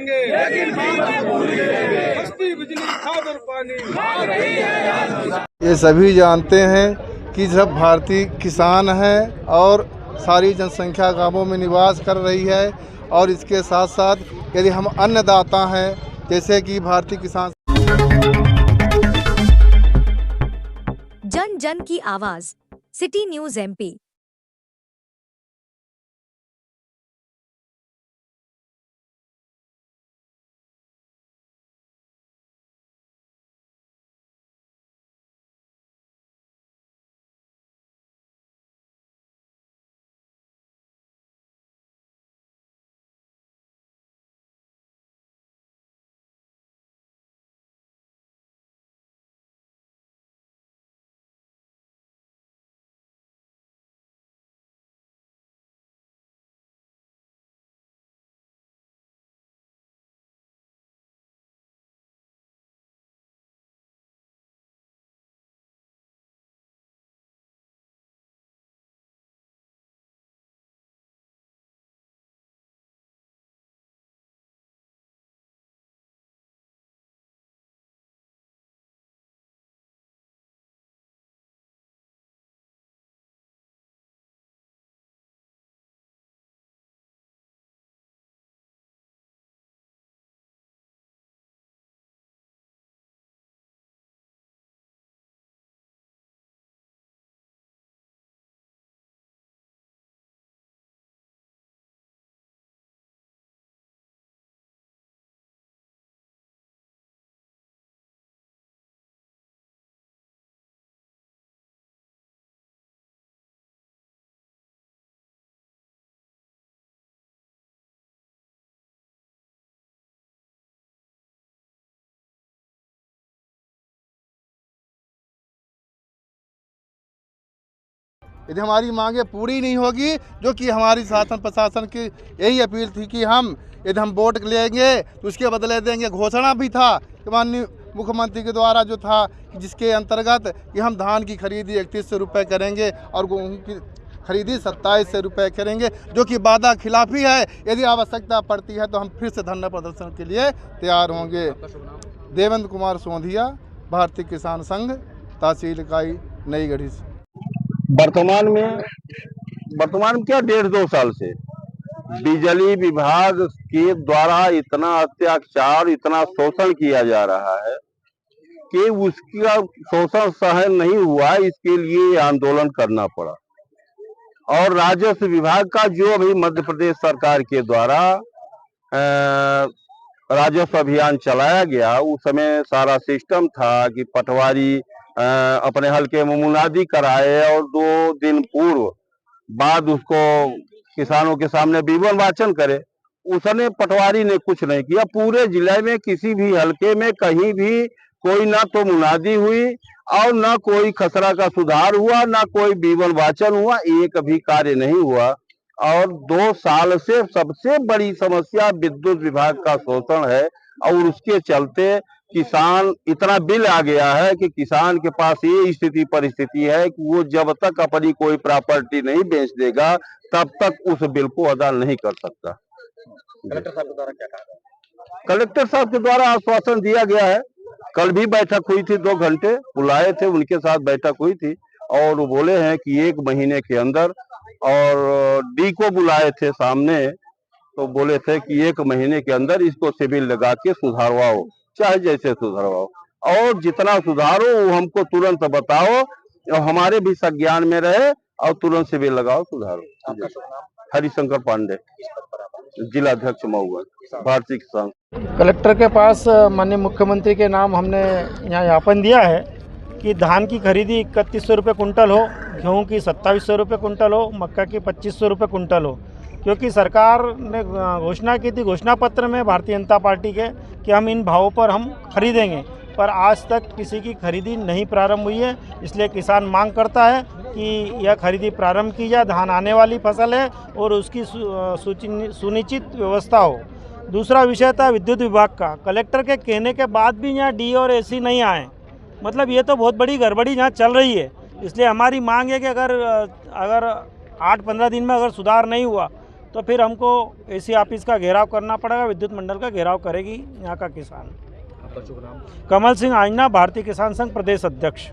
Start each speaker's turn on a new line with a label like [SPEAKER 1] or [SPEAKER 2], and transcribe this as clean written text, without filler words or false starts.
[SPEAKER 1] देंगे, सस्ती बिजली, खाद और पानी।
[SPEAKER 2] ये सभी जानते हैं कि जब भारतीय किसान है और सारी जनसंख्या गांवों में निवास कर रही है और इसके साथ साथ यदि हम अन्नदाता हैं जैसे कि भारतीय किसान।
[SPEAKER 3] जन जन की आवाज, सिटी न्यूज MP।
[SPEAKER 2] यदि हमारी मांगें पूरी नहीं होगी, जो कि हमारी शासन प्रशासन की यही अपील थी कि यदि हम वोट लेंगे तो उसके बदले देंगे। घोषणा भी था कि माननीय मुख्यमंत्री के द्वारा जो था जिसके अंतर्गत कि हम धान की खरीदी 3100 रुपये करेंगे और गेहूँ की खरीदी 2700 रुपये करेंगे, जो कि वादा खिलाफी है। यदि आवश्यकता पड़ती है तो हम फिर से धरना प्रदर्शन के लिए तैयार होंगे। देवेंद्र कुमार सोंधिया, भारतीय किसान संघ, तहसील इकाई नई गढ़ी से।
[SPEAKER 4] वर्तमान में क्या 1.5-2 साल से बिजली विभाग के द्वारा इतना अत्याचार, इतना शोषण किया जा रहा है कि उसका शोषण सहन नहीं हुआ, इसके लिए आंदोलन करना पड़ा। और राजस्व विभाग का जो अभी मध्य प्रदेश सरकार के द्वारा राजस्व अभियान चलाया गया, उस समय सारा सिस्टम था कि पटवारी अपने हल्के में मुनादी कराए और 2 दिन पूर्व बाद उसको किसानों के सामने विवरण वाचन करे। उसने पटवारी ने कुछ नहीं किया। पूरे जिले में किसी भी हल्के में कहीं भी कोई ना तो मुनादी हुई और ना कोई खसरा का सुधार हुआ, ना कोई विवरण वाचन हुआ, एक भी कार्य नहीं हुआ। और 2 साल से सबसे बड़ी समस्या विद्युत विभाग का शोषण है और उसके चलते किसान इतना बिल आ गया है कि किसान के पास ये परिस्थिति है कि वो जब तक अपनी कोई प्रॉपर्टी नहीं बेच देगा तब तक उस बिल को अदा नहीं कर सकता।
[SPEAKER 5] कलेक्टर साहब के द्वारा क्या कहा?
[SPEAKER 4] कलेक्टर साहब के द्वारा आश्वासन दिया गया है। कल भी बैठक हुई थी, 2 घंटे बुलाए थे, उनके साथ बैठक हुई थी और वो बोले हैं कि 1 महीने के अंदर, और डी को बुलाए थे सामने तो बोले थे कि 1 महीने के अंदर इसको सिविल लगा के सुधारवाओ, चाहे जैसे सुधारवाओ, और जितना सुधारो वो हमको तुरंत बताओ और हमारे भी संज्ञान में रहे और तुरंत सिविल लगाओ, सुधारो। हरिशंकर पांडे, जिला अध्यक्ष मऊगंज, भारतीय किसान।
[SPEAKER 6] कलेक्टर के पास माननीय मुख्यमंत्री के नाम हमने यहाँ ज्ञापन दिया है कि धान की खरीदी 3100 रुपये कुंटल हो, गेहूँ की 2700 रुपये कुंटल हो, मक्का की 2500 रुपये कुंटल हो। क्योंकि सरकार ने घोषणा की थी घोषणा पत्र में भारतीय जनता पार्टी के कि हम इन भावों पर हम खरीदेंगे, पर आज तक किसी की खरीदी नहीं प्रारंभ हुई है। इसलिए किसान मांग करता है कि यह खरीदी प्रारंभ की जाए। धान आने वाली फसल है और उसकी सुनिश्चित व्यवस्था हो। दूसरा विषय था विद्युत विभाग का। कलेक्टर के कहने के बाद भी यहाँ डी और एसी नहीं आए, मतलब ये तो बहुत बड़ी गड़बड़ी यहाँ चल रही है। इसलिए हमारी मांग है कि अगर 8-15 दिन में अगर सुधार नहीं हुआ तो फिर हमको एसी ऑफिस का घेराव करना पड़ेगा, विद्युत मंडल का घेराव करेगी यहाँ का किसान।
[SPEAKER 5] आपका शुभ नाम?
[SPEAKER 6] कमल सिंह आइना, भारतीय किसान संघ प्रदेश अध्यक्ष।